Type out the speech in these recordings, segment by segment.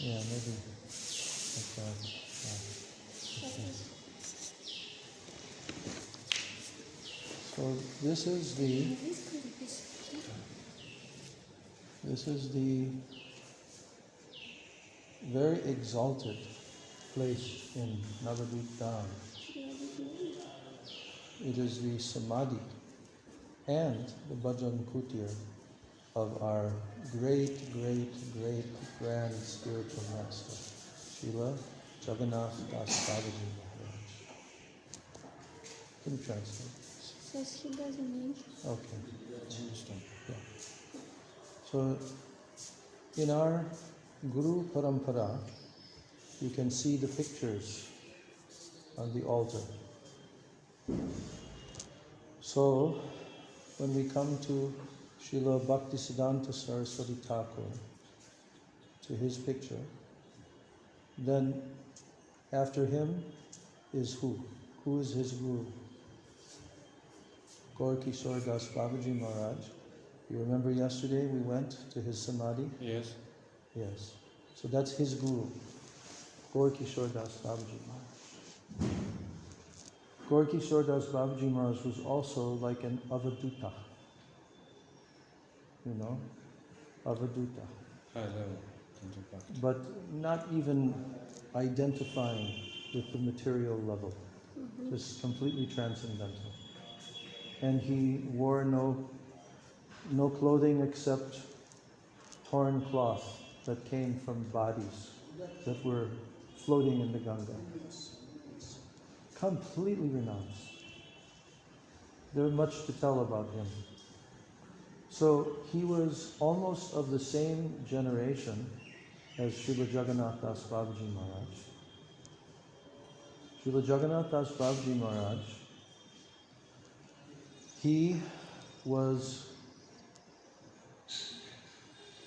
Yeah, maybe. That's right. Yeah. Okay. So this is the very exalted place in Navadvipa-dhama. It is the samadhi and the bhajan kutir of our great, great, great grand spiritual master, Srila Jagannath Das Babaji Maharaj. Can you translate? Says he doesn't. Okay. Yeah. So, in our Guru Parampara, you can see the pictures on the altar. So, when we come to Srila Bhaktisiddhanta Saraswati Thakur, to his picture, then after him is who? Who is his guru? Gaur Kishore Das Babaji Maharaj. You remember yesterday we went to his samadhi? Yes. Yes. So that's his guru, Gaur Kishore Das Babaji Maharaj. Gaur Kishore Das Babaji Maharaj was also like an avaduta. You know, avaduta. High level contact. But not even identifying with the material level. Just completely transcendental. And he wore no clothing except torn cloth that came from bodies that were floating in the Ganga. Completely renounced. There's much to tell about him. So he was almost of the same generation as Srila Jagannath Das Babaji Maharaj. Srila Jagannath Das Babaji Maharaj, he was,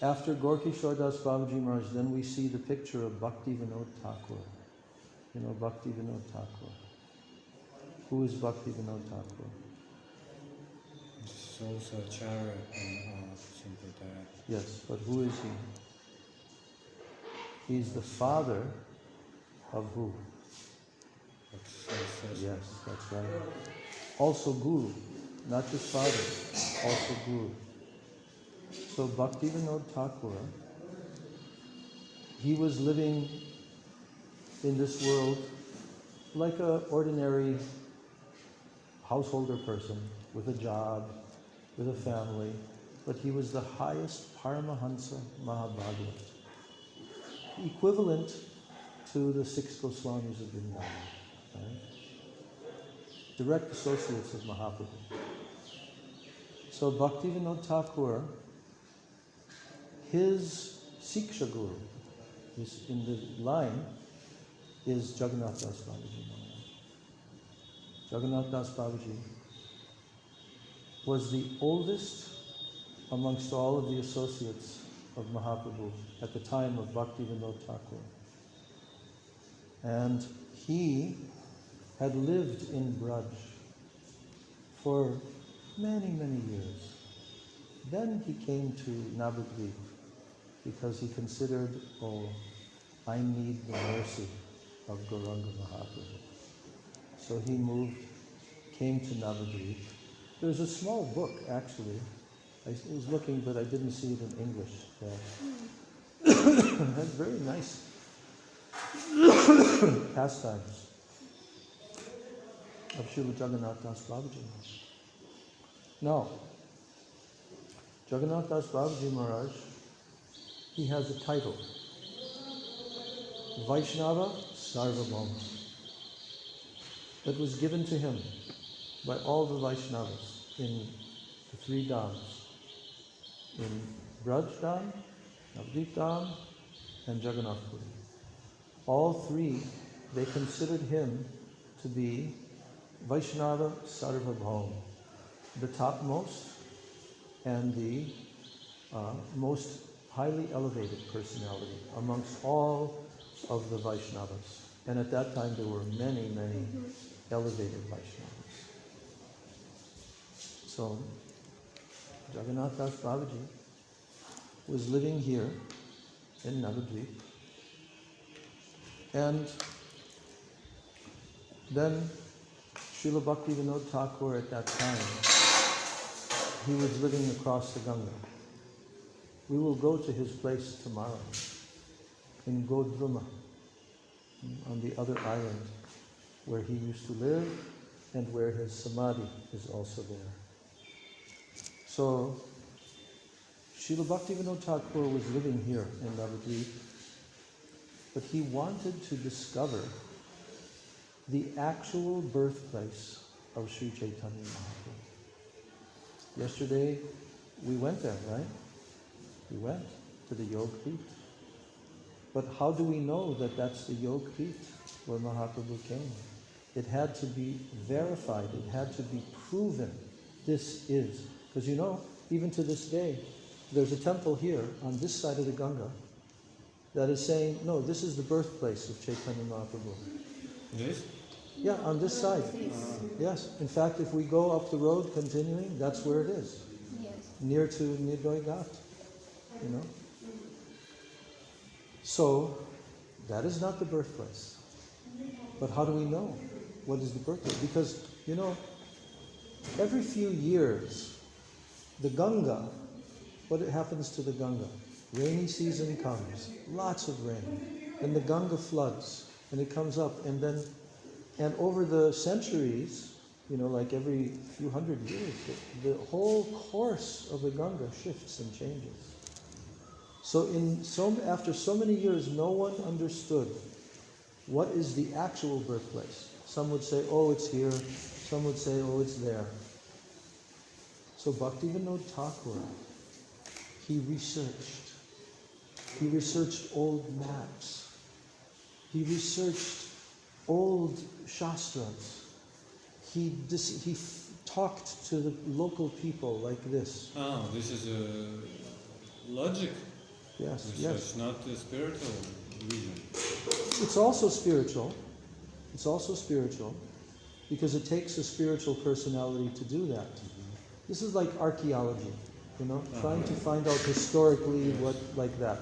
after Gaur Kishore Das Babaji Maharaj, then we see the picture of Bhakti Vinod Thakur. You know Bhakti Vinod Thakur. Who is Bhakti Vinod Thakur? It's also a Acharya in Sampradaya. Yes, but who is he? He's the father of who? Yes, that's right. Also Guru, not just father, also Guru. So Bhakti Vinod Thakur, he was living in this world like an ordinary householder person with a job, with a family, but he was the highest Paramahansa Mahabhagavad, equivalent to the 6 Goswamis of Vrindavan, right? Direct associates of Mahaprabhu. So Bhakti Vinod Thakur, his Siksha Guru, in the line, is Jagannath Das Babaji Maharaj. Jagannath Das Babaji was the oldest amongst all of the associates of Mahaprabhu at the time of Bhakti Vinod Thakur. And he had lived in Braj for many, many years. Then he came to Navadvipa because he considered, I need the mercy of Gauranga Mahaprabhu. So he came to Navadvipa. There's a small book, actually. I was looking, but I didn't see it in English. It has very nice pastimes of Srila Jagannath Das Babaji Maharaj. Now, Jagannath Das Babaji Maharaj, he has a title, Vaishnava Sarvabhauma, that was given to him by all the Vaishnavas in the 3 dhams, in Braj Dham, Navadvipa Dham, and Jagannath Puri. All 3, they considered him to be Vaishnava Sarvabhauma, the topmost and the most highly elevated personality amongst all of the Vaishnavas. And at that time there were many, many elevated Vaishnavas. So Jagannath Das Babaji was living here in Navadvipa, And then Srila Bhaktivinoda Thakur at that time, he was living across the Ganga. We will go to his place tomorrow in Godruma, on the other island where he used to live and where his samadhi is also there. So, Srila Bhaktivinoda Thakur was living here in Navadvipa, but he wanted to discover the actual birthplace of Sri Chaitanya Mahaprabhu. Yesterday, we went there, right? We went to the Yog Peeth. But how do we know that that's the Yog Peeth where Mahaprabhu came? It had to be verified. It had to be proven. This is. Because you know, even to this day, there's a temple here on this side of the Ganga that is saying, no, this is the birthplace of Chaitanya Mahaprabhu. This? Yeah, on this side. Yes. In fact, if we go up the road continuing, that's where it is. Yes. Near to Nirdoi Ghat. You know? So, that is not the birthplace. But how do we know what is the birthplace? Because, you know, every few years, the Ganga, what happens to the Ganga? Rainy season comes, lots of rain, and the Ganga floods, and it comes up, and over the centuries, you know, like every few hundred years, the whole course of the Ganga shifts and changes. So after so many years, no one understood what is the actual birthplace. Some would say, oh, it's here. Some would say, oh, it's there. So Bhaktivinoda Thakur, he researched old maps. He researched old shastras. He talked to the local people like this. Oh, this is a logic. Yes, It's yes. not a spiritual vision. It's also spiritual. It's also spiritual because it takes a spiritual personality to do that. This is like archaeology, you know, trying to find out historically what, like that.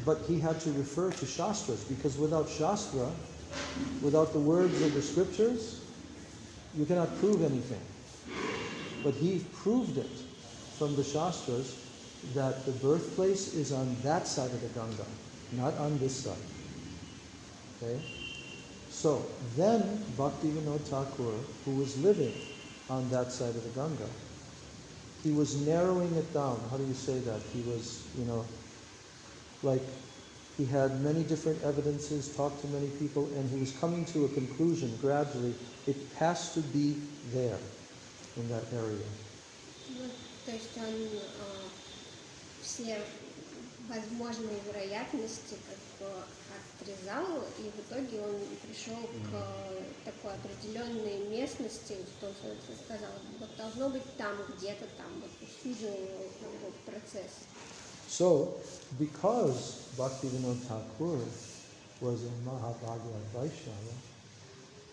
But he had to refer to Shastras because without Shastra, without the words of the scriptures, you cannot prove anything. But he proved it from the Shastras that the birthplace is on that side of the Ganga, not on this side. Okay? So then Bhaktivinoda Thakur, who was living on that side of the Ganga, he was narrowing it down. How do you say that? He was, you know, like he had many different evidences, talked to many people, and he was coming to a conclusion gradually. It has to be there, in that area. То есть он все возможные вероятности как бы отрезал, и в итоге он пришел к такой определенной местности, что он сказал, вот должно быть там, где-то там, вот сузил его процесс. So, because Bhaktivinoda Thakur was a Mahabhagavad Vaishnava,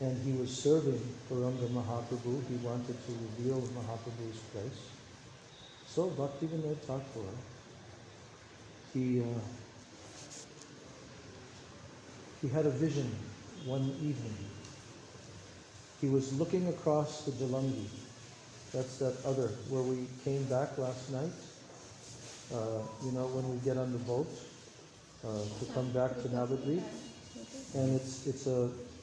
and he was serving Gauranga Mahaprabhu, he wanted to reveal Mahaprabhu's place. So Bhaktivinoda Thakur, he had a vision one evening. He was looking across the Jalangi. That's that other, where we came back last night. You know, when we get on the boat to come back to Navadvipa. And it's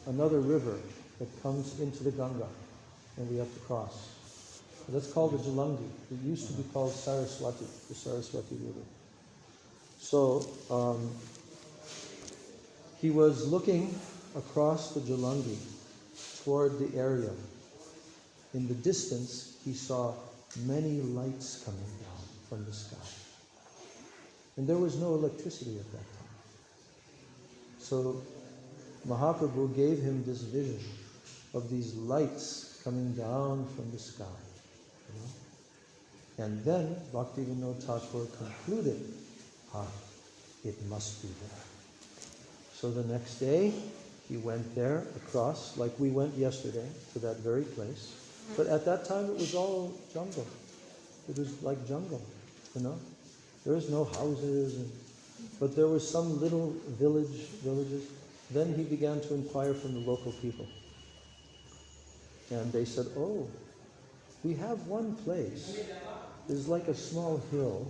another river that comes into the Ganga, and we have to cross. That's called the Jalangi. It used to be called Saraswati, the Saraswati River. So he was looking across the Jalangi toward the area. In the distance, he saw many lights coming down from the sky. And there was no electricity at that time. So Mahaprabhu gave him this vision of these lights coming down from the sky. You know? And then Bhaktivinoda Thakur concluded, it must be there. So the next day, he went there across, like we went yesterday, to that very place. But at that time, it was all jungle. It was like jungle, you know. There was no houses, and But there were some little villages. Then he began to inquire from the local people. And they said, oh, we have one place. There's like a small hill.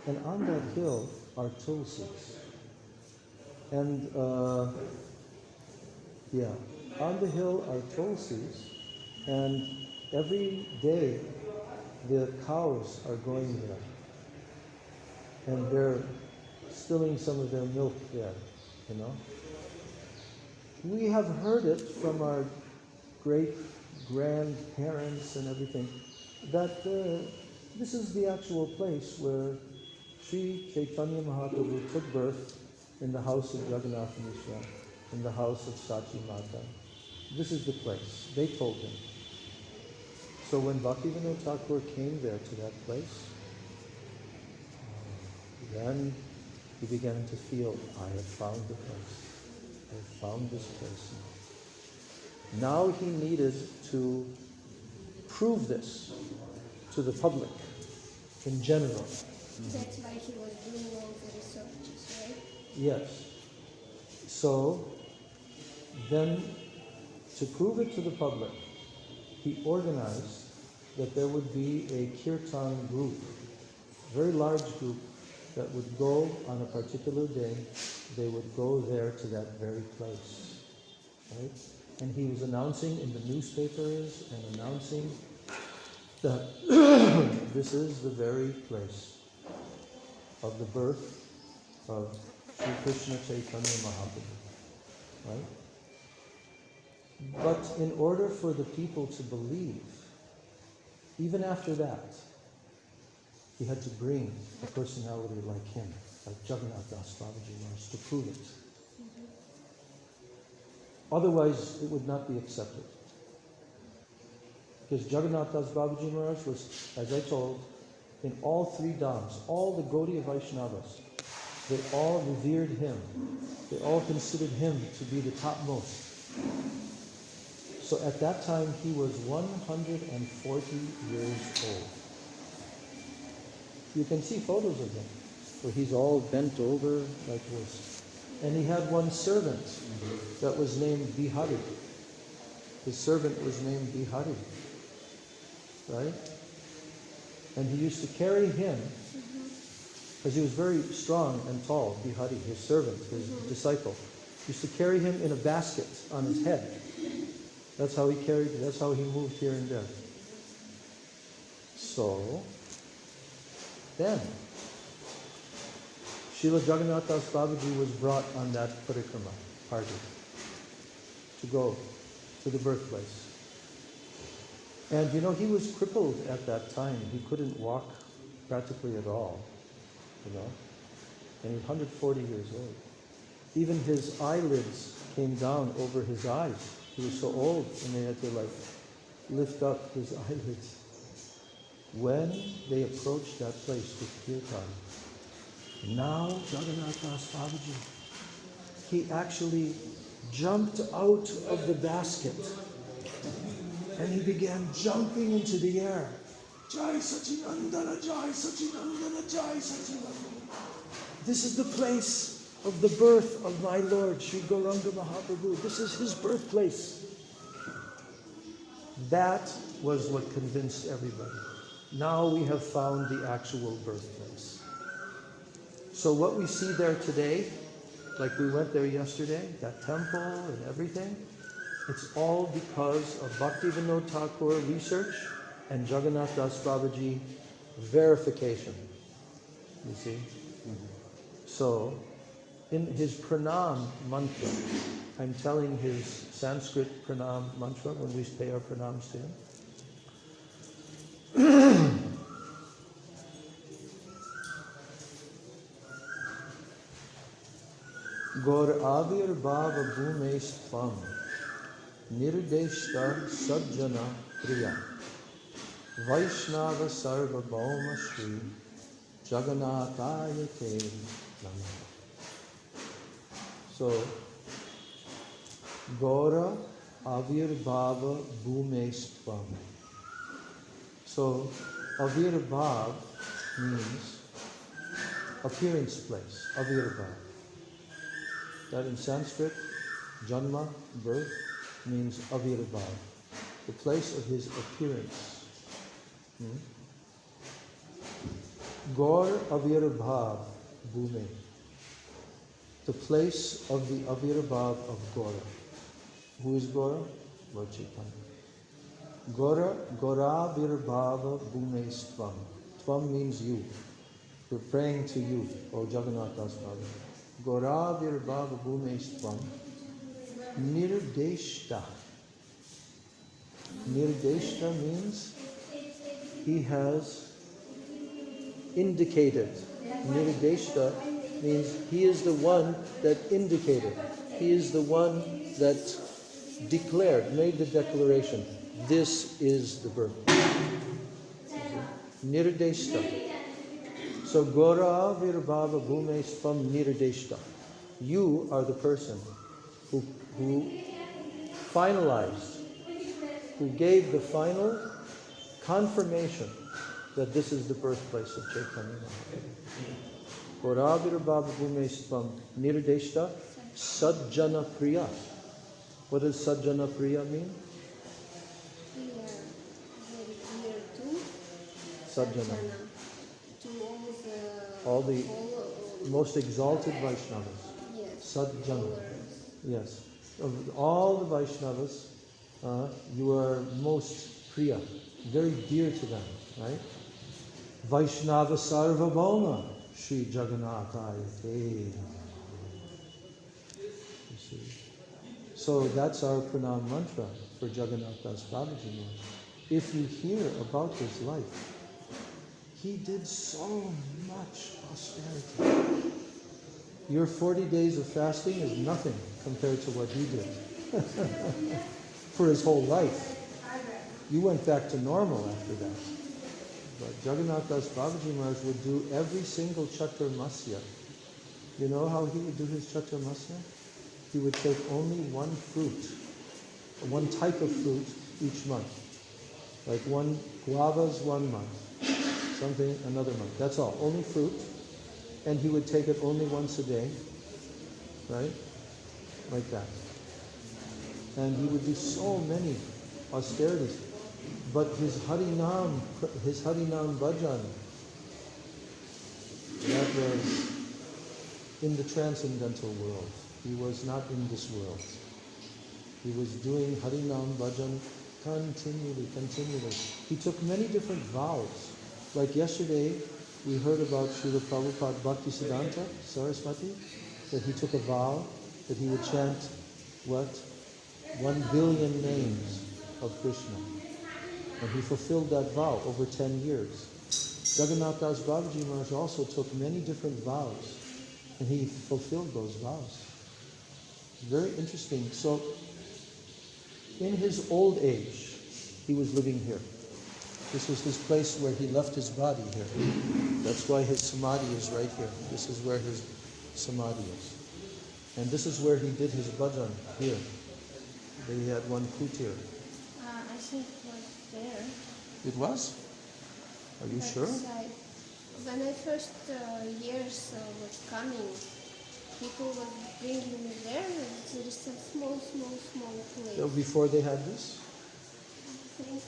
And on that hill are tulsis. And on the hill are tulsis. And every day the cows are going there. And they're spilling some of their milk there, you know. We have heard it from our great grandparents and everything that this is the actual place where Sri Chaitanya Mahaprabhu took birth in the house of Jagannath Mishra, in the house of Sachi Mata. This is the place. They told him. So when Bhaktivinoda Thakur came there to that place, then he began to feel, I have found the place. I have found this place now. Now he needed to prove this to the public in general. That's why he was doing all the researches, right? Yes. So then, to prove it to the public, he organized that there would be a kirtan group, a very large group, that would go on a particular day. They would go there to that very place, right? And he was announcing in the newspapers and announcing that this is the very place of the birth of Sri Krishna Chaitanya Mahaprabhu, right? But in order for the people to believe, even after that, he had to bring a personality like him, like Jagannath Das Babaji Maharaj, to prove it. Otherwise, it would not be accepted. Because Jagannath Das Babaji Maharaj was, as I told, in all three dhams, all the Gaudiya Vaishnavas, they all revered him. They all considered him to be the topmost. So at that time, he was 140 years old. You can see photos of him, where he's all bent over like this. And he had one servant that was named Bihari. His servant was named Bihari, right? And he used to carry him, because he was very strong and tall, Bihari, his servant, his disciple. He used to carry him in a basket on his head. That's how he moved here and there. So, then, Srila Jagannath Das Babaji was brought on that parikrama party to go to the birthplace. And you know, he was crippled at that time. He couldn't walk practically at all, you know. And he's 140 years old. Even his eyelids came down over his eyes. He was so old, and they had to lift up his eyelids. When they approached that place with kirtan, now Jagannath Das Babaji, he actually jumped out of the basket and he began jumping into the air. Jai Sachinandana, Jai Sachinandana, Jai Sachinandana. This is the place of the birth of my Lord, Sri Gauranga Mahaprabhu. This is his birthplace. That was what convinced everybody. Now we have found the actual birthplace. So what we see there today, like we went there yesterday, that temple and everything, it's all because of Bhaktivinoda Thakur research and Jagannath Das Babaji verification. You see? So, in his pranam mantra, I'm telling his Sanskrit pranam mantra when we pay our pranams to him. Gaur avir bhava bhumestvam nirdeshta sajjana priya Vaishnava sarva bhauma shri Jagannathaya te namaha. So, Gaura Avirbhava Bhumestvam. So, Avirbhav means appearance place, avirbhav. That in Sanskrit, janma, birth, means avirbhav, the place of his appearance. Gaur avirbhav bhume, the place of the avirbhav of Gaura. Who is Gaura? Lord Chaitanya. Gaura, Gaura virbhava bhume stvam. Tvam means you. We're praying to you, O Jagannath Das Baba. Gaura virbhava bhume stvam. Nirdeshta. Nirdeshta means he has indicated. Nirdeshta means he is the one that indicated. He is the one that declared, made the declaration. This is the birth. Nirdeshta. So Gaura virbhava bhume stvam nirdeshta. You are the person who finalized, who gave the final confirmation that this is the birthplace of Chaitanya Mahaprabhu. Gaura virbhava bhume stvam nirdeshta sajjana priya. What does sajjana priya mean? Very dear to Sajjana. To All the most exalted Vaishnavas. yes, Sajjana. followers. Yes. Of all the Vaishnavas, you are most priya, very dear to them, right? Vaishnava Sarvabhauma Sri Jagannathaya Te. You see. So that's our pranam mantra for Jagannath Das Babaji Maharaj. If you hear about his life, he did so much austerity. Your 40 days of fasting is nothing compared to what he did for his whole life. You went back to normal after that. But Jagannath Das Babaji Maharaj would do every single chaturmasya. You know how he would do his chaturmasya? He would take only one fruit, one type of fruit each month. Like one guavas 1 month, something another month. That's all, only fruit. And he would take it only once a day, right? Like that. And he would do so many austerities. But his Harinam bhajan, that was in the transcendental world. He was not in this world. He was doing Harinam bhajan continually. He took many different vows. Like yesterday, we heard about Srila Prabhupada Bhaktisiddhanta Saraswati, that he took a vow that he would chant, 1 billion names of Krishna. And he fulfilled that vow over 10 years. Jagannath Das Babaji Maharaj also took many different vows, and he fulfilled those vows. Very interesting. So, in his old age, he was living here. This was his place where he left his body here. That's why his samadhi is right here. This is where his samadhi is. And this is where he did his bhajan, here. They had one kutir. I think it was there. It was? Are you sure? Side. When I first years was coming, people were bringing me there. There is a small place. Before they had this? I think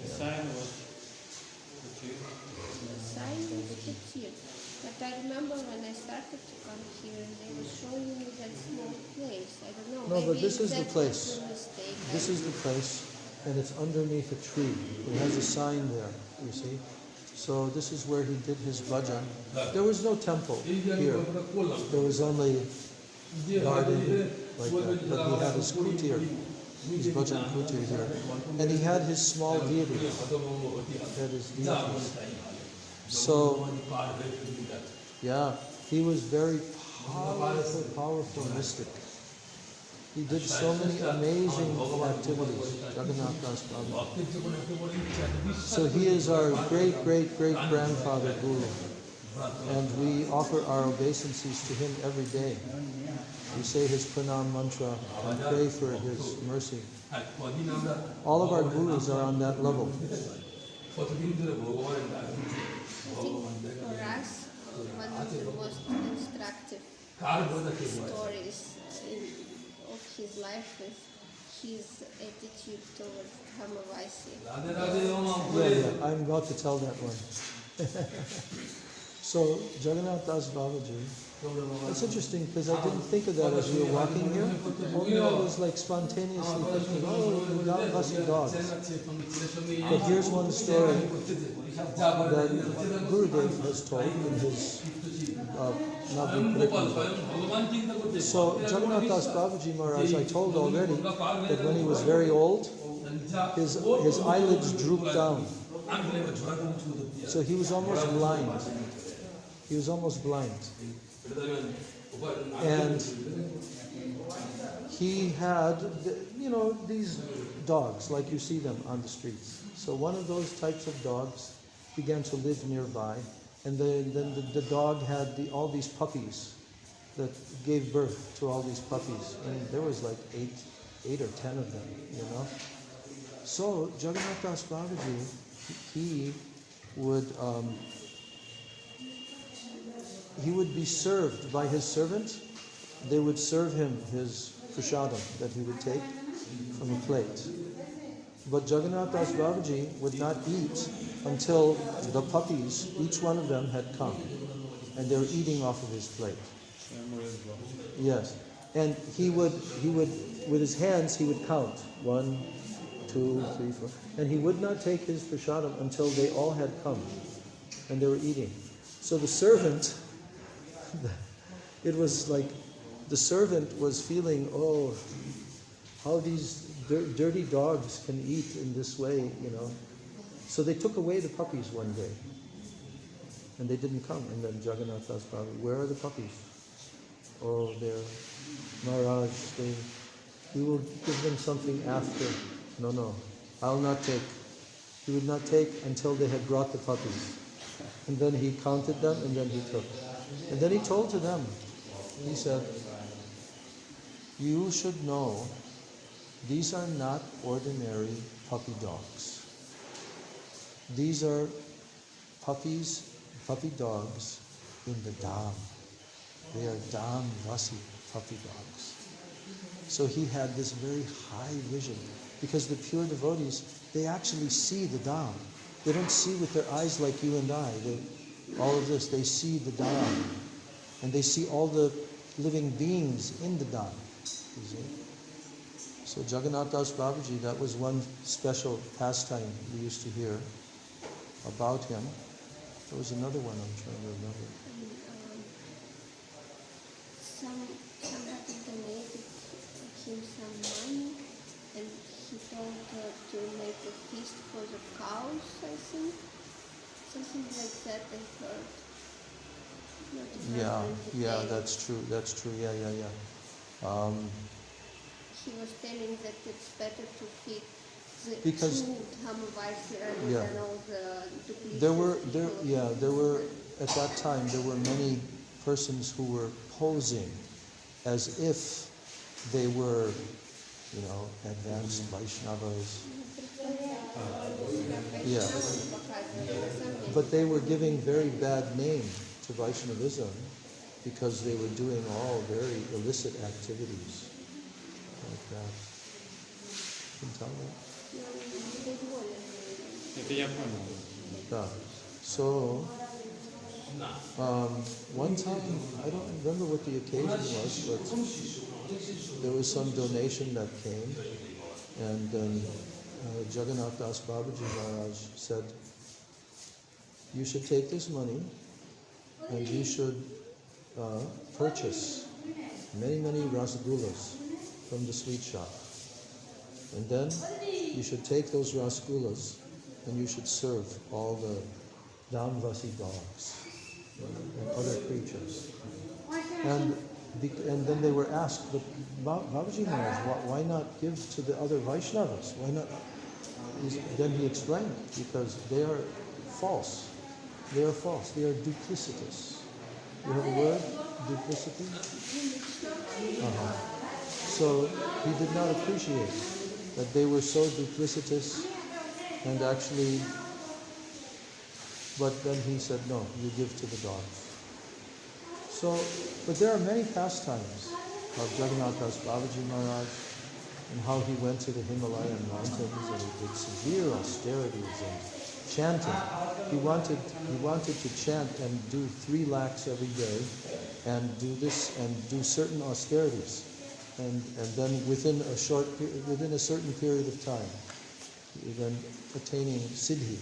The sign was okay. the sign was here. But I remember when I started to come here, they were showing me that small place. I don't know. No, but maybe this is the that place. was a mistake. This is the place, and it's underneath a tree. It has a sign there, you see. So this is where he did his bhajan. There was no temple here. There was only garden like that. But he had his kutir, his bhajan kutir here. And he had his small deities. He had his deities. So, yeah, he was very powerful mystic. He did so many amazing activities, Jagannath Das Babaji. So he is our great-great-great-grandfather Guru. And we offer our obeisances to him every day. We say his pranam mantra and pray for his mercy. All of our gurus are on that level. I think for us, one of the most instructive stories of his life is his attitude towards Dhamavasi. Yeah, I'm about to tell that one. So, Jagannath Das Babaji, it's interesting because I didn't think of that as we were walking here. Only I was like spontaneously thinking, oh, Dhamavasi dogs. But here's one story that Gurudev has told in his Navadvipa-dhama. So, Jagannath Das Babaji Maharaj, I told already that when he was very old, his eyelids drooped down. So he was almost blind. He was almost blind. And he had, these dogs, like you see them on the streets. So one of those types of dogs began to live nearby. And then the dog had all these puppies that gave birth to all these puppies. And there was like eight or 10 of them, So Jagannath Das Babaji, he would be served by his servant. They would serve him his prasadam that he would take from a plate. But Jagannath Das Babaji would not eat until the puppies, each one of them had come, and they were eating off of his plate. Yes, and he would with his hands he would count 1, 2, 3, 4, and he would not take his prasadam until they all had come, and they were eating. So the servant, it was like the servant was feeling, oh, how these dirty dogs can eat in this way, So they took away the puppies one day, and they didn't come. And then Jagannath Das Babaji, where are the puppies? Oh, they're Maharaj. We will give them something after. No, I'll not take. He would not take until they had brought the puppies. And then he counted them, and then he took. And then he told to them, he said, you should know these are not ordinary puppy dogs. These are puppy dogs in the Dham. They are Dham-vasi puppy dogs. So he had this very high vision, because the pure devotees, they actually see the Dham. They don't see with their eyes like you and I. All of this, they see the Dham. And they see all the living beings in the Dham. So Jagannath Das Babaji, that was one special pastime we used to hear about him. There was another one I'm trying to remember. Somebody donated him some money, and he told to make a feast for the cows, I think. Something like that I heard. Yeah, that's true, yeah. He was telling that it's better to feed the Because- true Dhamavasi rather Yeah. than all the duplicates. There were at that time there were many persons who were posing as if they were, advanced Vaishnavas. Yeah. But they were giving very bad name to Vaishnavism because they were doing all very illicit activities like that. You can tell that? Это я понял. Yeah. So, one time, I don't remember what the occasion was, but there was some donation that came, and then Jagannath Das Babaji Maharaj said, you should take this money and you should purchase many rasgullas from the sweet shop. And then you should take those rasgullas and you should serve all the Dhamvasi dogs and other creatures. And then they were asked, but Babaji Maharaj, why not give to the other Vaishnavas? Why not? Then he explained, because they are false. They are false. They are duplicitous. You have a word? Duplicity? So he did not appreciate that they were so duplicitous, and actually, but then he said, no, you give to the dogs. So, but there are many pastimes of Jagannath Das Babaji Maharaj and how he went to the Himalayan mountains and he did severe austerities and chanting. He wanted to chant and do 3 lakhs every day and do this and do certain austerities. And then within a certain period of time, then attaining siddhi,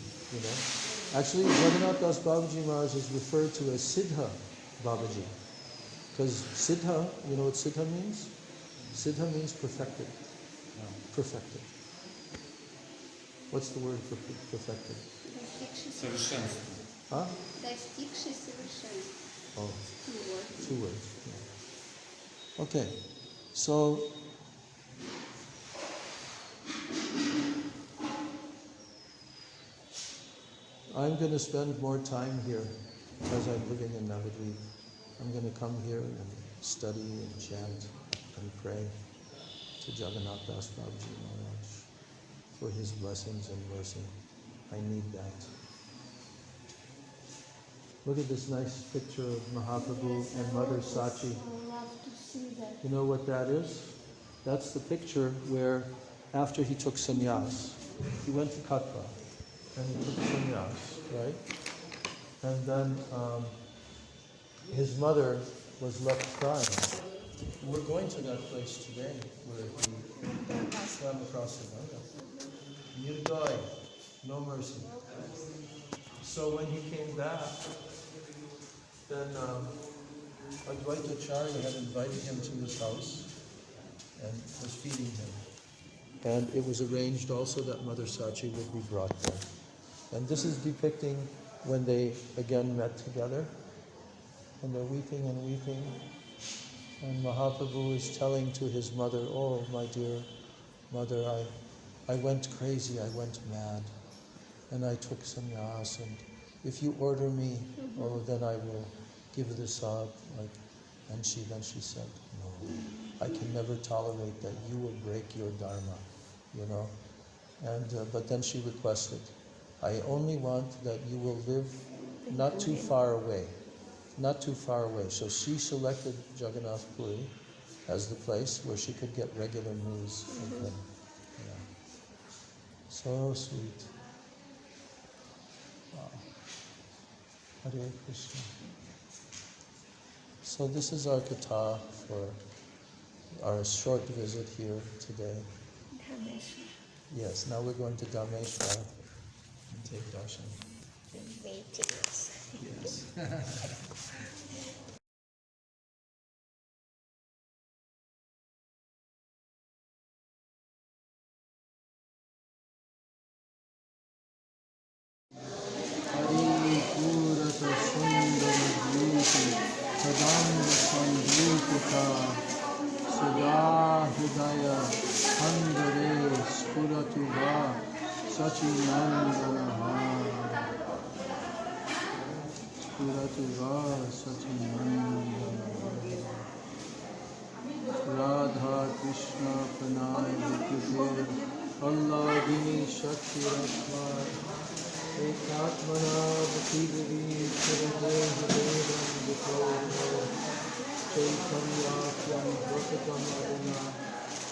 Actually, Jagannath Das Babaji Maharaj is referred to as Siddha Babaji. Because Siddha, you know what Siddha means? Siddha means perfected. Perfected. What's the word for perfected? Совершенство. Huh? Достигший совершенства. Oh, 2 words. 2 words. Yeah. Okay, so I'm going to spend more time here because I'm living in Navadvipa. I'm going to come here and study and chant and pray to Jagannath Das Babaji Maharaj for his blessings and mercy. I need that. Look at this nice picture of Mahaprabhu and Mother Sachi. I love to see that. You know what that is? That's the picture where after he took sannyas, he went to Katwa and he took sannyas, right? And then his mother was left crying. We're going to that place today where he swam across the Ganga. Nirgai, no mercy. So when he came back, then Advaita Acharya had invited him to his house and was feeding him. And it was arranged also that Mother Sachi would be brought there. And this is depicting when they again met together. And they're weeping and weeping. And Mahaprabhu is telling to his mother, "Oh, my dear mother, I went crazy, I went mad. And I took sannyas, and if you order me, then I will give this up." And then she said, "No, I can never tolerate that you will break your dharma, And but then she requested, "I only want that you will live not too far away, not too far away." So she selected Jagannath Puri as the place where she could get regular news of him. Yeah. So sweet. Wow. Hare Krishna. So this is our katha for our short visit here today. Dhameshwar. Yes, now we're going to Dhameshwar and take darshan. Waiting us. Yes. Hari Purata Sundara Dhyuti Sadanga Sandhyupita Sada Hridaya Handare Spuratu Va Sachinandana Spuratu Va Sachinandana Radha Krishna Pranay Vikrupir Alladini Shakti Ratma Padmanabha Swami Maharaj Chaitanya Bhaktam Adana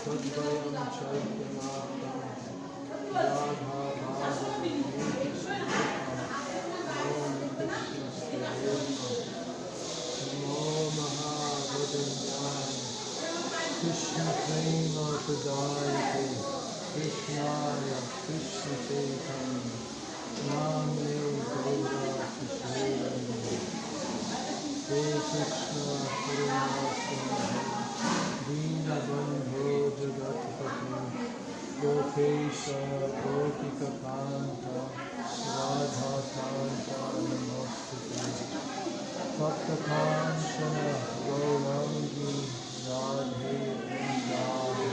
Tadvayam Chaitanya Radha Bhava Namo Mahavadanyaya Krishna Prema Pradayate Krishnaya Krishna Chaitanya Name Gaura Kishore Hey Krishna Karunasana Dina Bandho Jagatpati Gopesha Gopika Kanta Radha Kanta Namostute Bhakta Kanchana Gaurangi Radhe Vrindavan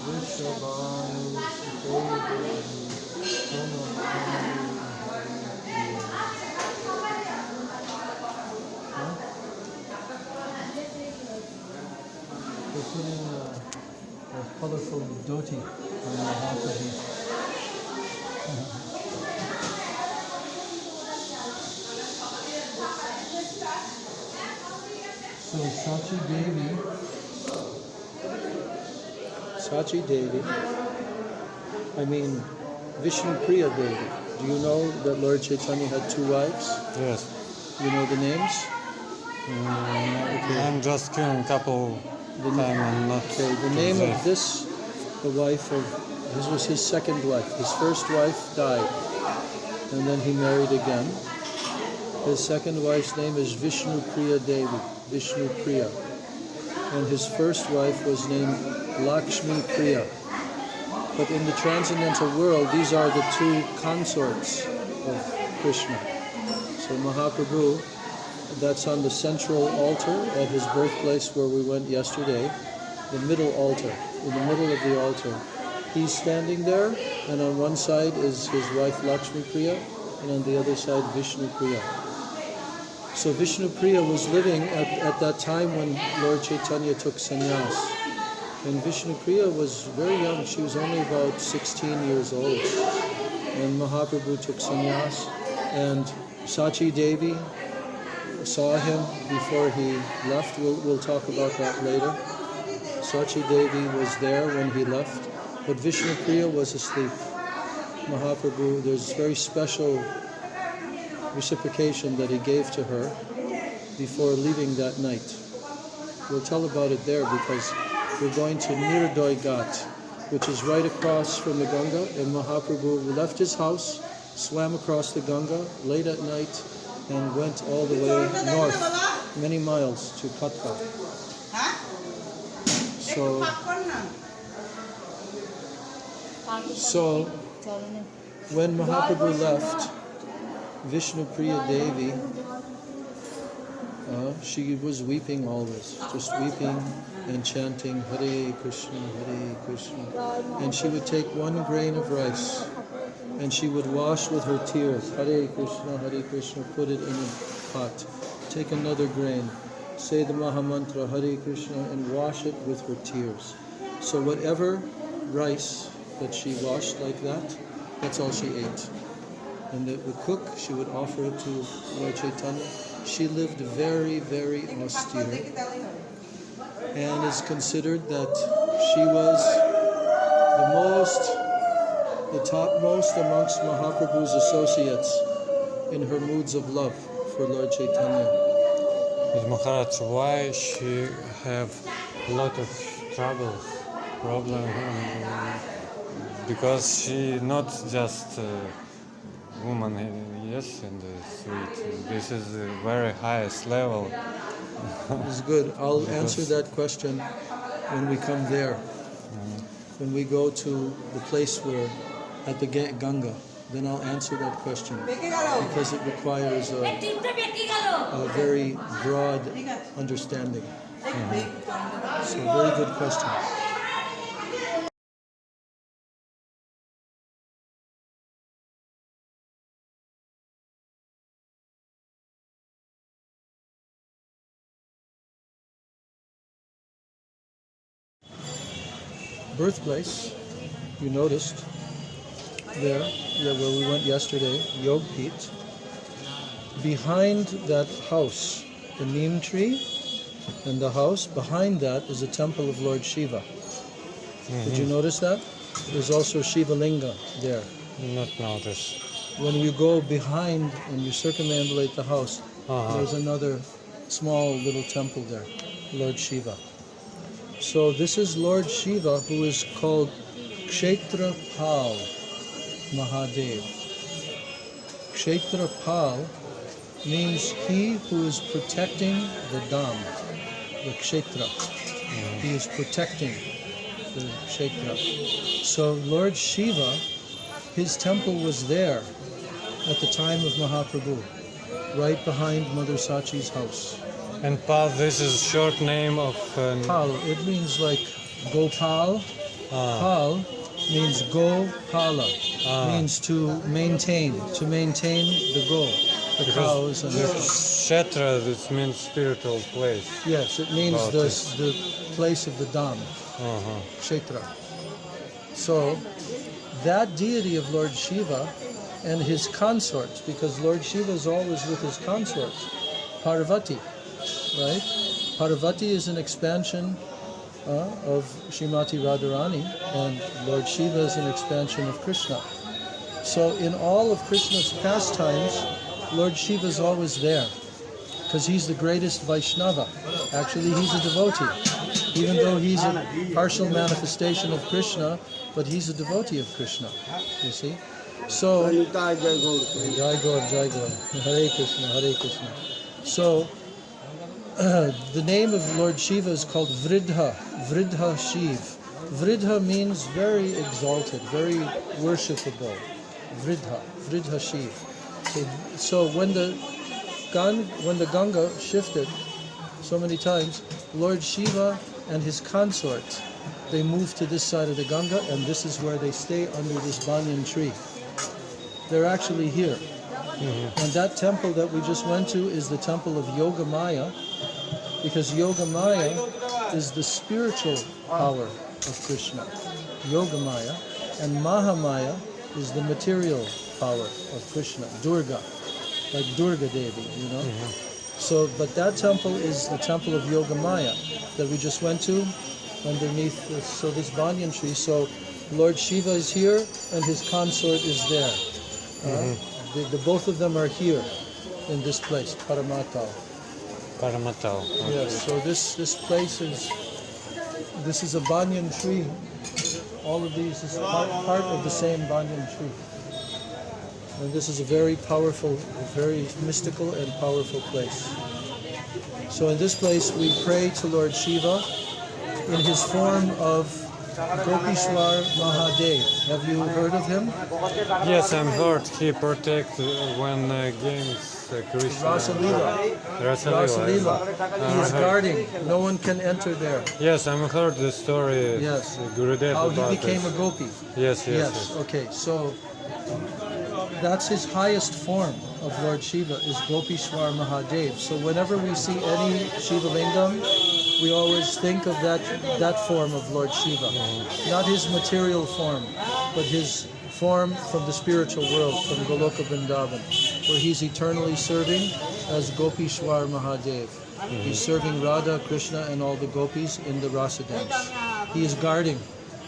Vrishabhanu Sute We're putting a colorful dhoti on the Mahaprabhu. So Sachi Devi, Vishnu Priya Devi. Do you know that Lord Chaitanya had two wives? Yes. You know the names? I'm just killing couple time and not. Okay, the name of this was his second wife. His first wife died, and then he married again. His second wife's name is Vishnu Priya Devi, Vishnu Priya. And his first wife was named Lakshmi Priya. But in the transcendental world, these are the two consorts of Krishna. So Mahaprabhu, that's on the central altar at his birthplace where we went yesterday, the middle altar, in the middle of the altar. He's standing there, and on one side is his wife Lakshmi Priya, and on the other side Vishnu Priya. So Vishnu Priya was living at that time when Lord Chaitanya took sannyas. And Vishnu Priya was very young, she was only about 16 years old. And Mahaprabhu took sannyas, and Sachi Devi saw him before he left. We'll talk about that later. Sachi Devi was there when he left, but Vishnu Priya was asleep. Mahaprabhu, there's very special reciprocation that he gave to her before leaving that night. We'll tell about it there because we're going to Nirdoy Ghat, which is right across from the Ganga, and Mahaprabhu left his house, swam across the Ganga late at night, and went all the way north, many miles to Katka. So when Mahaprabhu left, Vishnu Priya Devi, she was weeping always, just weeping and chanting Hare Krishna, Hare Krishna. And she would take one grain of rice and she would wash with her tears, Hare Krishna, put it in a pot. Take another grain, say the Mahamantra, Hare Krishna, and wash it with her tears. So whatever rice that she washed like that, that's all she ate. And the cook, she would offer it to Lord Chaitanya. She lived very, very austere, and is considered that she was the topmost amongst Mahaprabhu's associates in her moods of love for Lord Chaitanya. But Maharaj, why she have a lot of problem? Because she not just woman, yes, in the suite. This is the very highest level. It's good. I'll answer that question when we come there. When we go to the place where, at the Ganga, then I'll answer that question because it requires a very broad understanding. So, very good question. Birthplace, you noticed there, where we went yesterday, Yog Pit. Behind that house, the neem tree, and the house, behind that is a temple of Lord Shiva. Did you notice that? There's also Shiva Linga there. Not notice. When you go behind and you circumambulate the house, there's another small little temple there, Lord Shiva. So this is Lord Shiva, who is called Kshetra Pal Mahadev. Kshetra Pal means he who is protecting the Dham, the Kshetra. He is protecting the Kshetra. So Lord Shiva, his temple was there at the time of Mahaprabhu, right behind Mother Sachi's house. And Pal, this is short name of... Pal, it means like Gopal. Pal means Gopala, means to maintain the go, the cows and the... Kshetra, this means spiritual place. Yes, it means the place of the Dham, Kshetra. So, that deity of Lord Shiva and his consorts, because Lord Shiva is always with his consorts, Parvati, right? Parvati is an expansion of Srimati Radharani, and Lord Shiva is an expansion of Krishna. So in all of Krishna's pastimes, Lord Shiva is always there, because he's the greatest Vaishnava. Actually, he's a devotee. Even though he's a partial manifestation of Krishna, but he's a devotee of Krishna, you see. So, Jai Gaur, Hare Krishna, Hare Krishna. So, the name of Lord Shiva is called Vridha, Vridha Shiv. Vridha means very exalted, very worshipable. Vridha, Vridha Shiv. So when the Ganga shifted so many times, Lord Shiva and his consort, they moved to this side of the Ganga, and this is where they stay under this banyan tree. They're actually here. Mm-hmm. And that temple that we just went to is the temple of Yogamaya, because Yogamaya is the spiritual power of Krishna. Yogamaya. And Mahamaya is the material power of Krishna, Durga, like Durga Devi, you know. Mm-hmm. So, but that temple is the temple of Yogamaya that we just went to underneath this banyan tree. So Lord Shiva is here and his consort is there. The both of them are here in this place, Paramatau. Paramatau. Okay. Yes, so this place is a banyan tree. All of these is part of the same banyan tree. And this is a very powerful, very mystical and powerful place. So in this place we pray to Lord Shiva in his form of Gopishwar Mahadev. Have you heard of him? Yes, I've heard he protects when games Krishna. Rasalila. He is guarding. No one can enter there. Yes, I've heard the story. Yes. Gurudev How about he became it. a gopi. Yes. Okay, so that's his highest form of Lord Shiva is Gopishwar Mahadev. So whenever we see any Shiva Lingam, we always think of that form of Lord Shiva. Not his material form, but his form from the spiritual world, from Goloka Vrindavan, where he's eternally serving as Gopishwar Mahadev. He's serving Radha, Krishna, and all the gopis in the rasa dance. He is guarding.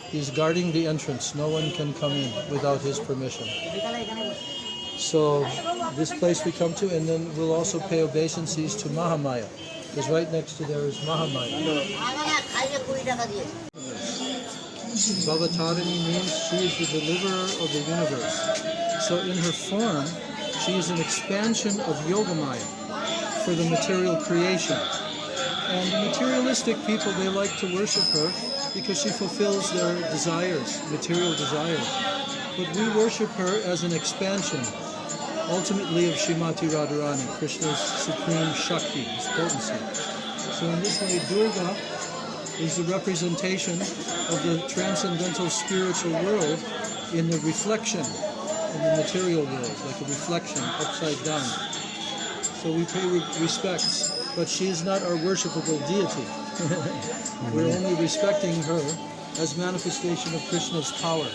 He's guarding the entrance. No one can come in without his permission. So this place we come to, and then we'll also pay obeisances to Mahamaya, because right next to there is Mahamaya. Bhavatarini means she is the deliverer of the universe. So in her form, she is an expansion of Yogamaya for the material creation. And materialistic people, they like to worship her because she fulfills their desires, material desires. But we worship her as an expansion, ultimately, of Srimati Radharani, Krishna's supreme Shakti, his potency. So in this way, Durga is the representation of the transcendental spiritual world in the reflection in the material world, like a reflection upside down. So we pay respects, but she is not our worshipable deity. We're only respecting her as manifestation of Krishna's power.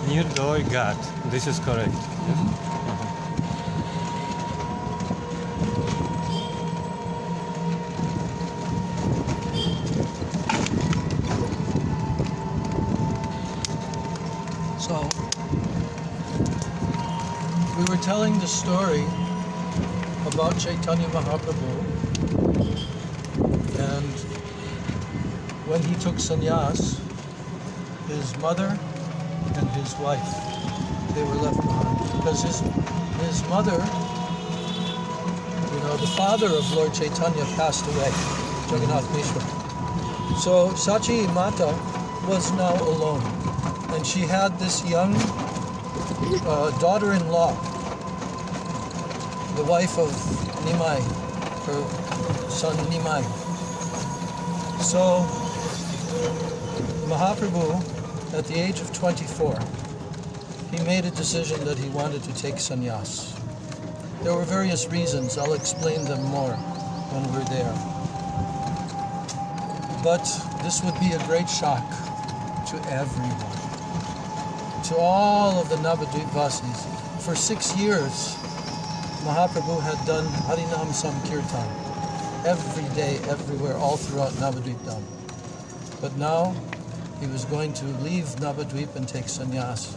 Nirdoi God. This is correct. So, we were telling the story about Chaitanya Mahaprabhu, and when he took sannyas, his mother and his wife, they were left behind. Because his mother, the father of Lord Chaitanya passed away, Jagannath Mishra. So Sachi Mata was now alone, and she had this young daughter-in-law, the wife of Nimai, her son Nimai. So Mahaprabhu, at the age of 24, he made a decision that he wanted to take sannyas. There were various reasons. I'll explain them more when we're there. But this would be a great shock to everyone, to all of the Navadvipa-vasis. For 6 years, Mahaprabhu had done Harinam Sankirtan every day, everywhere, all throughout Navadvipa-dhama. But now he was going to leave Navadvip and take sannyas.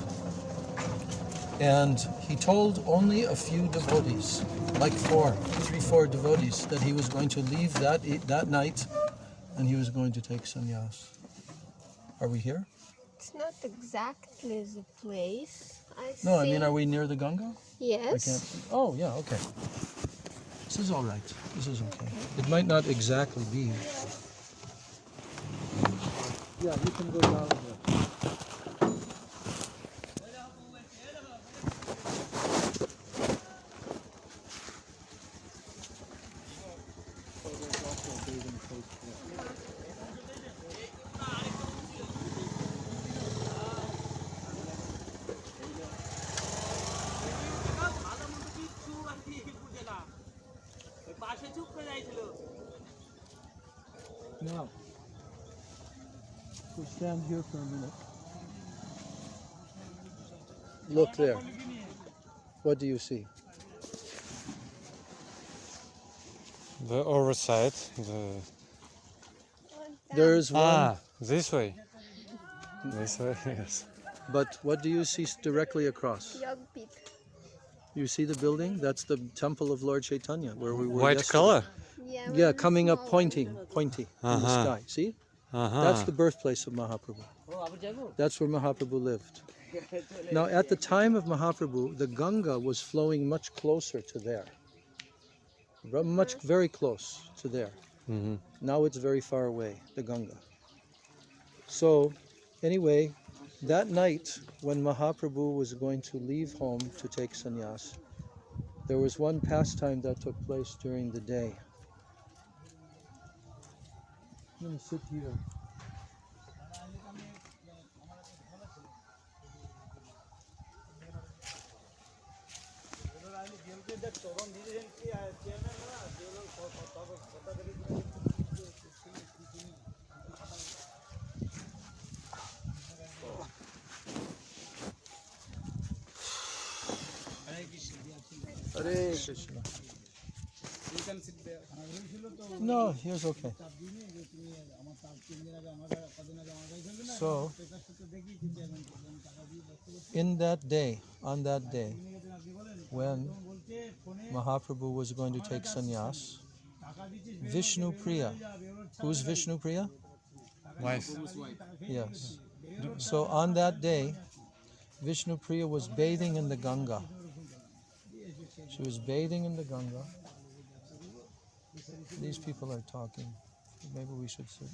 And he told only a few devotees, like 4 devotees, that he was going to leave that night and he was going to take sannyas. Are we here? It's not exactly the place, I see. No, I mean, are we near the Ganga? Yes. Oh, yeah, okay. This is all right. This is okay. It might not exactly be. Yeah, you can go down there. Now, we'll stand here for a minute. Look there. What do you see? The oversight. There's one. This way. This way, yes. But what do you see directly across? Yog pit. You see the building? That's the temple of Lord Chaitanya, where we were White yesterday. color? Yeah, coming up, pointy in the sky. See? That's the birthplace of Mahaprabhu. That's where Mahaprabhu lived. Now, at the time of Mahaprabhu, the Ganga was flowing much closer to there. Very close to there. Mm-hmm. Now it's very far away, the Ganga. So, anyway, that night when Mahaprabhu was going to leave home to take sannyas, there was one pastime that took place during the day. I'm going to sit here. Hare Krishna. You can sit there. No, here's okay. So, on that day, when Mahaprabhu was going to take sannyas, Vishnu Priya, who's Vishnu Priya? Wife. Yes. So on that day, Vishnu Priya was bathing in the Ganga. She was bathing in the Ganga. These people are talking. Maybe we should sit.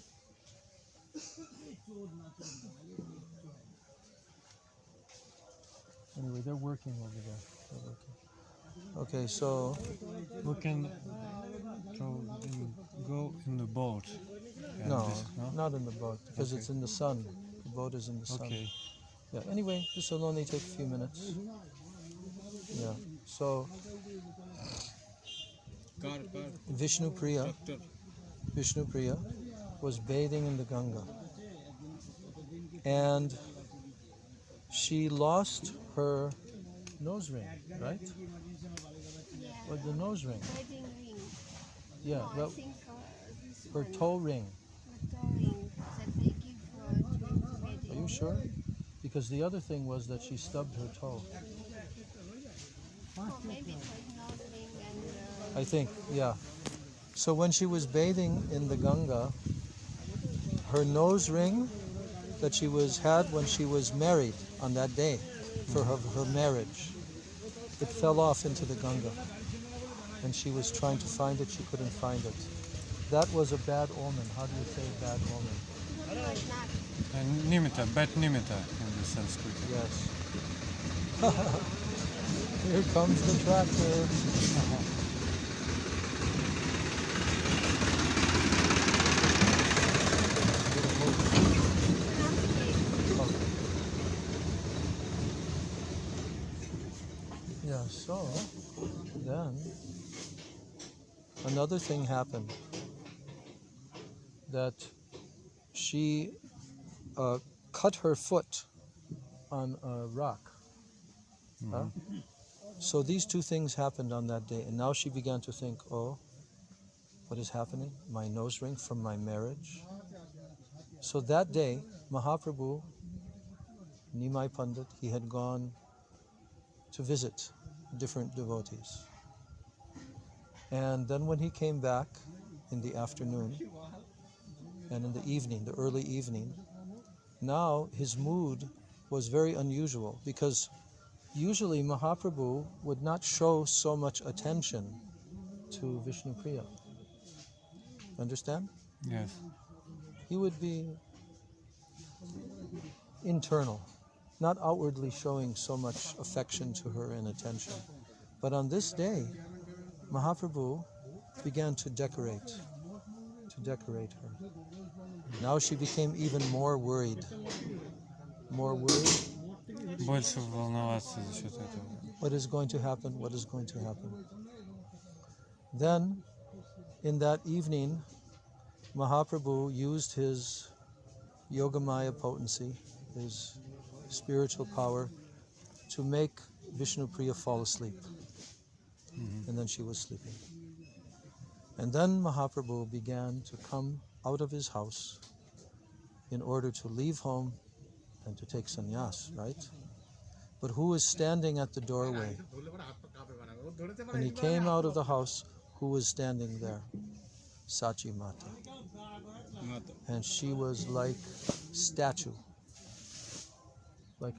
Anyway, they're working over there. They're working. Okay, so We can go in the boat. no, not in the boat because it's in the sun. The boat is in the sun. Okay. Yeah. Anyway, this will only take a few minutes. Yeah. So Vishnu Priya was bathing in the Ganga, and she lost her nose ring, right? Or the nose ring. Wedding ring. Yeah. No, Well, I think this her one. toe ring. Her toe ring that they give during the wedding. Are you sure? Because the other thing was that she stubbed her toe. Oh, maybe it was nose ring and I think, yeah. So when she was bathing in the Ganga, her nose ring that she had when she was married on that day for her marriage, it fell off into the Ganga. And she was trying to find it, she couldn't find it. That was a bad omen. How do you say bad omen? Nimitta, bad nimitta in the Sanskrit. Yes. Here comes the tractor. Yeah, so then another thing happened, that she cut her foot on a rock. Huh? So these two things happened on that day, and now she began to think, oh, what is happening? My nose ring from my marriage. So that day, Mahaprabhu, Nimai Pandit, he had gone to visit different devotees. And then when he came back in the afternoon and in the evening, the early evening, now his mood was very unusual, because usually Mahaprabhu would not show so much attention to Vishnupriya. Understand? Yes. He would be internal, not outwardly showing so much affection to her and attention. But on this day, Mahaprabhu began to decorate her. Now she became even more worried. Больше волноваться за счет этого. What is going to happen? What is going to happen? Then, in that evening, Mahaprabhu used his Yogamaya potency, his spiritual power, to make Vishnupriya fall asleep. And then she was sleeping. And then Mahaprabhu began to come out of his house in order to leave home and to take sannyas, right? But who was standing at the doorway? When he came out of the house, who was standing there? Sachi Mata. And she was like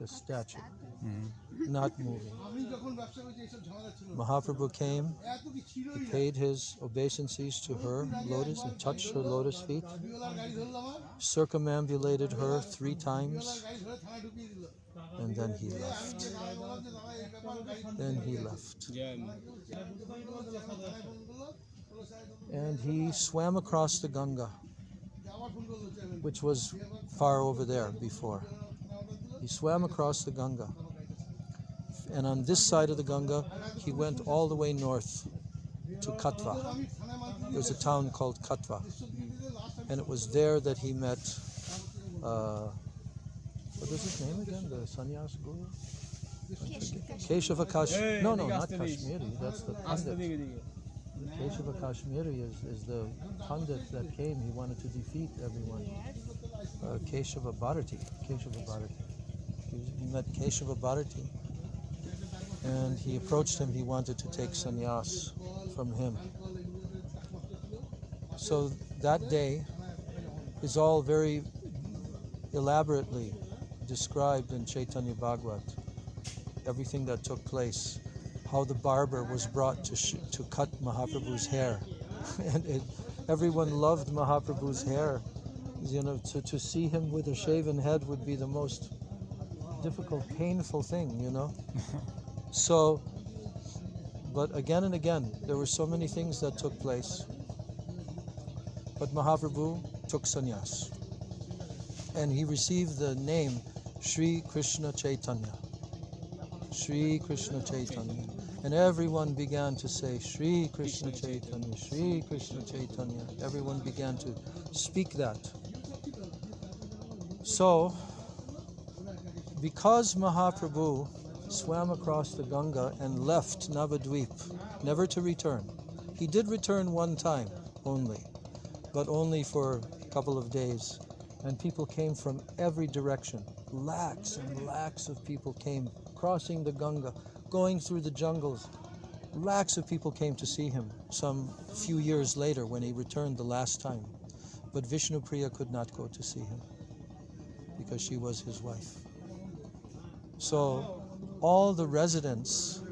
a statue, not moving. Mahaprabhu came, he paid his obeisances to her lotus and touched her lotus feet, circumambulated her 3 times, and then he left. And he swam across the Ganga, which was far over there before. He swam across the Ganga. And on this side of the Ganga, he went all the way north to Katwa. There's a town called Katwa. And it was there that he met, what is his name again? The sannyas guru? Keshava Kashmiri. No, not Kashmiri. That's the Pandit. Keshava Kashmiri is the Pandit that came. He wanted to defeat everyone. Keshava Bharati. He met Keshava Bharati, and he approached him. He wanted to take sannyas from him. So that day is all very elaborately described in Chaitanya Bhagavat. Everything that took place, how the barber was brought to cut Mahaprabhu's hair, and everyone loved Mahaprabhu's hair. You know, to see him with a shaven head would be the most difficult, painful thing, you know. So, but again and again, there were so many things that took place. But Mahaprabhu took sannyas, and he received the name Sri Krishna Chaitanya. Sri Krishna Chaitanya. And everyone began to say, Sri Krishna Chaitanya, Sri Krishna Chaitanya. Everyone began to speak that. So, because Mahaprabhu swam across the Ganga and left Navadvip, never to return. He did return one time only, but only for a couple of days. And people came from every direction, lakhs and lakhs of people came, crossing the Ganga, going through the jungles. Lakhs of people came to see him some few years later when he returned the last time. But Vishnupriya could not go to see him because she was his wife. So all the residents,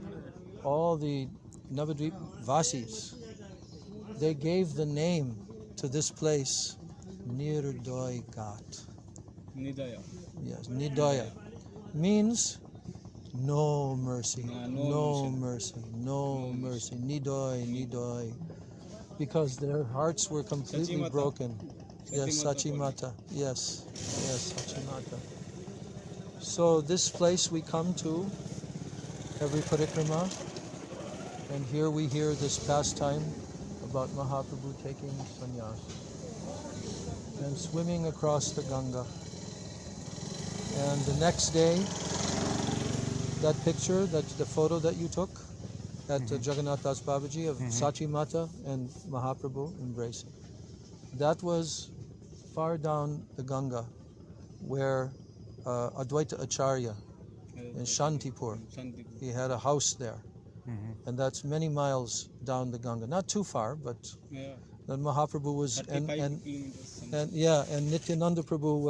all the Navadvipa-vasis, they gave the name to this place, Nirdaya Ghat. Nidaya. Yes, Nidaya means no mercy, no mercy, no mercy. Nidaya, because their hearts were completely Sachimata. broken. Yes, Sachimata. Sachimata. Yes, Sachimata. So this place we come to every parikrama, and here we hear this pastime about Mahaprabhu taking sannyas and swimming across the Ganga. And the next day, that picture, the photo that you took at Jagannath Das Babaji of Sachimata and Mahaprabhu embracing, that was far down the Ganga where Advaita Acharya in Shantipur, he had a house there. And that's many miles down the Ganga. Not too far, but Yeah. then Mahaprabhu was, 35 kilometers. and Nityananda Prabhu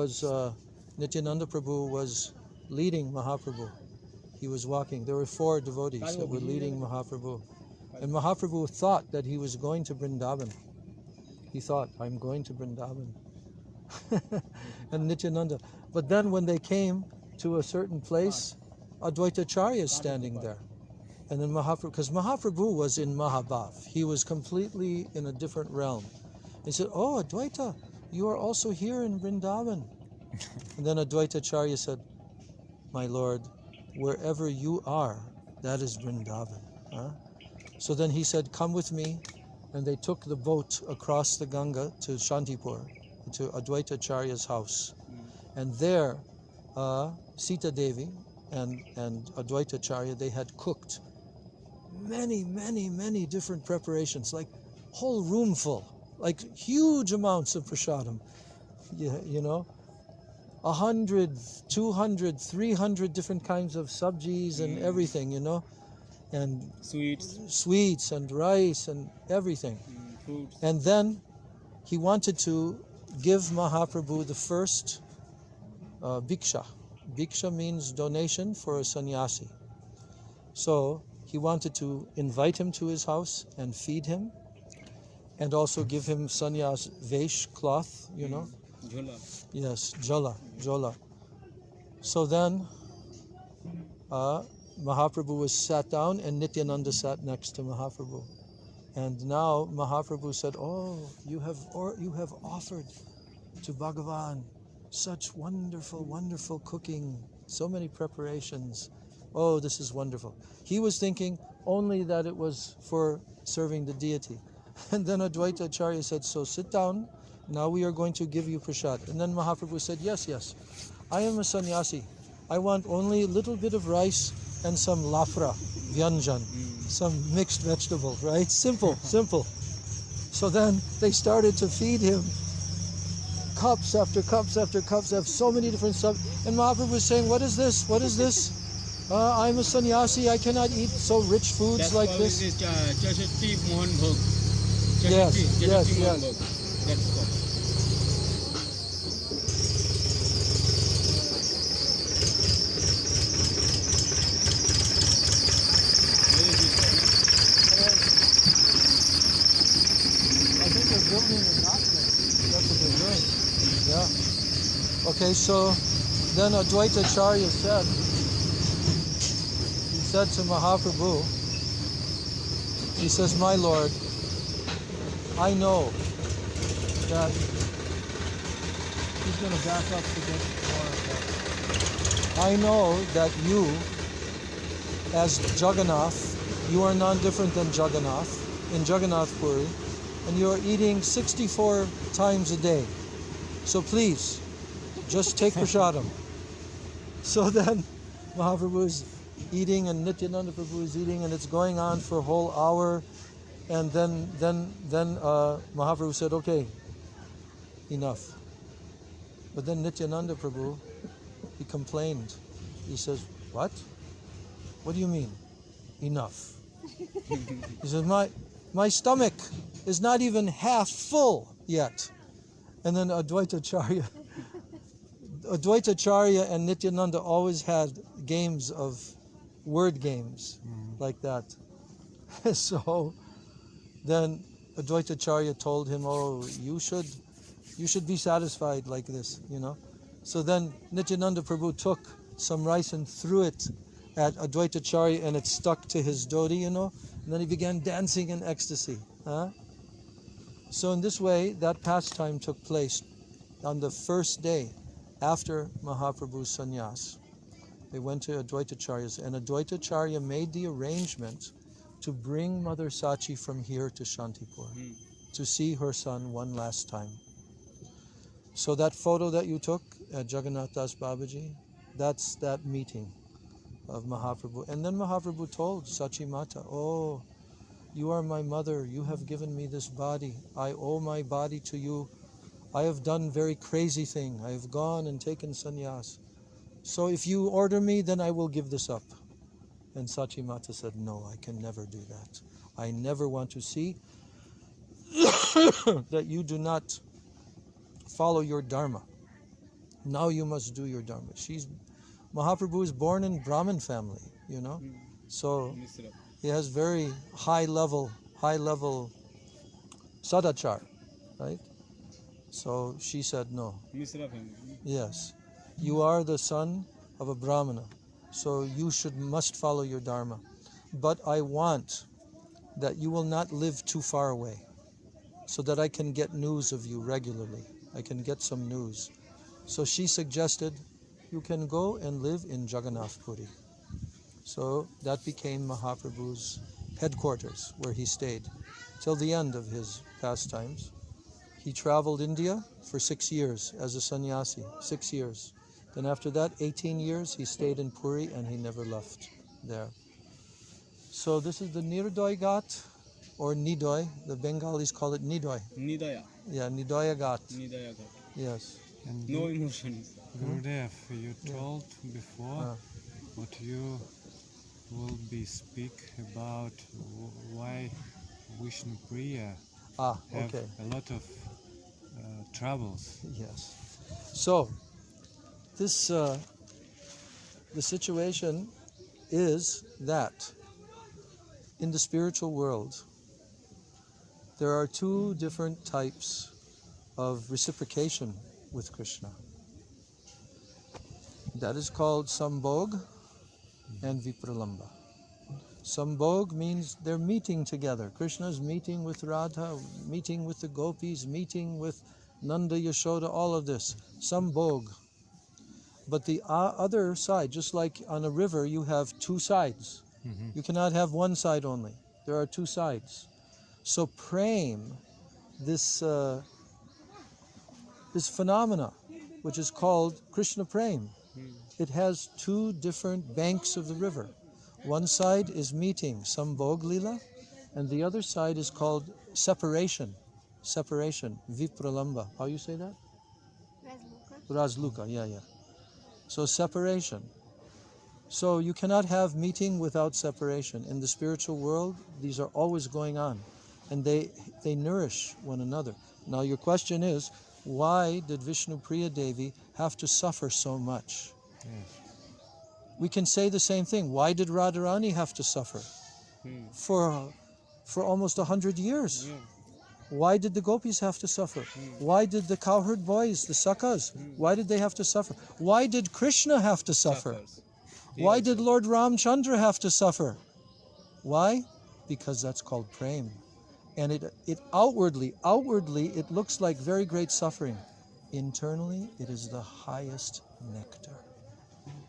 was leading Mahaprabhu. He was walking. There were 4 devotees that were leading Mahaprabhu. And Mahaprabhu thought that he was going to Vrindavan. He thought, I'm going to Vrindavan. And Nityananda. But then when they came to a certain place, Advaita Acharya is standing there. And then Mahaprabhu, because Mahaprabhu was in Mahabhav. He was completely in a different realm. He said, oh, Advaita, you are also here in Vrindavan. And then Advaita Acharya said, my Lord, wherever you are, that is Vrindavan. Huh? So then he said, come with me. And they took the boat across the Ganga to Shantipur, to Advaita Acharya's house. And there, Sita Devi and Advaita Acharya, they had cooked many different preparations, like whole room full, like huge amounts of prasadam, you know, 100, 200, 300 different kinds of sabjis and everything, you know, and sweets and rice and everything. Fruits. And then he wanted to give Mahaprabhu the first bhiksha. Bhiksha means donation for a sannyasi. So he wanted to invite him to his house and feed him, and also give him sannyas vesh, cloth, you know. Jhola. Yes, jhola. So then Mahaprabhu was sat down and Nityananda sat next to Mahaprabhu. And now Mahaprabhu said, oh, you have offered to Bhagavan such wonderful cooking, so many preparations. Oh, this is wonderful. He was thinking only that it was for serving the deity. And then Advaita Acharya said, so sit down, now we are going to give you prasad. And then Mahaprabhu said, yes, I am a sannyasi. I want only a little bit of rice and some lafra, vyanjan, some mixed vegetable, right? Simple. So then they started to feed him cups after cups after cups of so many different stuff. And Mahaprabhu was saying, what is this? I'm a sannyasi, I cannot eat so rich foods That's like called this. Chashati Mohan Bhog. Yes. Mohan Bhog. That's called. I think they're building a dock there. That's what they're doing. Yeah. Okay, so then Advaita Acharya said to Mahaprabhu, he says, my Lord, I know that he's going to back up to get more of that. I know that you, as Jagannath, you are none different than Jagannath in Jagannath Puri, and you are eating 64 times a day. So please, just take prasadam. So then Mahaprabhu is eating and Nityananda Prabhu is eating, and it's going on for a whole hour. And then Mahaprabhu said, okay, enough. But then Nityananda Prabhu, he complained. He says, what? What do you mean? Enough. He says, my stomach is not even half full yet. And then Advaitacharya and Nityananda always had games of word games like that. So then Advaitacharya told him, oh, you should be satisfied like this, you know. So then Nityananda Prabhu took some rice and threw it at Advaitacharya, and it stuck to his dhoti, you know. And then he began dancing in ecstasy. So in this way, that pastime took place on the first day after Mahaprabhu's sannyas. They went to Advaitacharya's, and Advaitacharya made the arrangement to bring Mother Sachi from here to Shantipur to see her son one last time. So that photo that you took at Jagannath Das Babaji, that's that meeting of Mahaprabhu. And then Mahaprabhu told Sachi Mata, oh, you are my mother, you have given me this body, I owe my body to you. I have done very crazy thing, I have gone and taken sannyas. So if you order me, then I will give this up. And Sachi Mata said, no, I can never do that. I never want to see that you do not follow your dharma. Now you must do your dharma. Mahaprabhu is born in Brahmin family, you know. So he has very high level sadachar, right? So she said no. Yes. You are the son of a Brahmana, so you must follow your dharma. But I want that you will not live too far away, so that I can get news of you regularly. I can get some news. So she suggested, you can go and live in Jagannath Puri. So that became Mahaprabhu's headquarters, where he stayed till the end of his pastimes. He traveled India for 6 years as a sannyasi, 6 years. Then after that, 18 years, he stayed in Puri and he never left there. So this is the Nirdoi Ghat, or Nidoy. The Bengalis call it Nidoy. Nidaya. Yeah, Nidoya Ghat. Nidaya Ghat. Yes. And No emotions. Gurudev, you told before what you will be speak about why Vishnu Priya have Okay. a lot of troubles. Yes. So, this the situation is that in the spiritual world, there are two different types of reciprocation with Krishna. That is called Sambhog and Vipralamba. Sambhog means they're meeting together. Krishna is meeting with Radha, meeting with the gopis, meeting with Nanda, Yashoda, all of this. Sambhog. But the other side, just like on a river, you have two sides. You cannot have one side only. There are two sides. So prem, this phenomena, which is called Krishna Prem, it has two different banks of the river. One side is meeting, Sambhog Lila, and the other side is called separation, Vipralamba. How you say that? Razluka, yeah. So separation. So you cannot have meeting without separation. In the spiritual world, these are always going on, and they nourish one another. Now your question is, why did Vishnu Priya Devi have to suffer so much? Yes. We can say the same thing. Why did Radharani have to suffer for almost 100 years? Why did the gopis have to suffer? Why did the cowherd boys, the sakas, why did they have to suffer? Why did Krishna have to suffer? Why did Lord Ramchandra have to suffer? Why? Because that's called prem. And it outwardly, it looks like very great suffering. Internally, it is the highest nectar.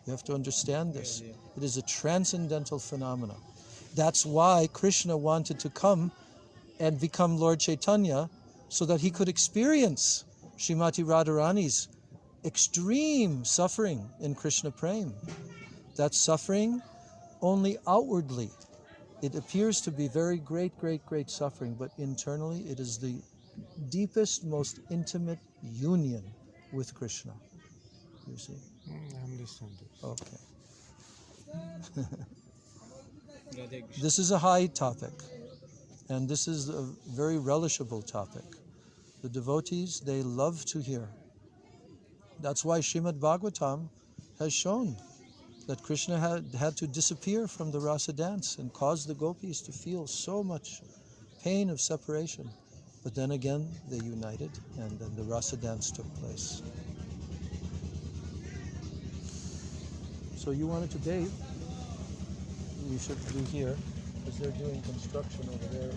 You have to understand this. It is a transcendental phenomenon. That's why Krishna wanted to come and become Lord Chaitanya, so that he could experience Srimati Radharani's extreme suffering in Krishna Prem. That suffering only outwardly. It appears to be very great suffering, but internally it is the deepest, most intimate union with Krishna. you see. I understand this. Okay. Radhe Krishna. This is a high topic, and this is a very relishable topic. The devotees, they love to hear. That's why Srimad Bhagavatam has shown that Krishna had to disappear from the rasa dance and cause the gopis to feel so much pain of separation. But then again, they united, and then the rasa dance took place. So you wanted to bathe? You should do here, because they're doing construction over there.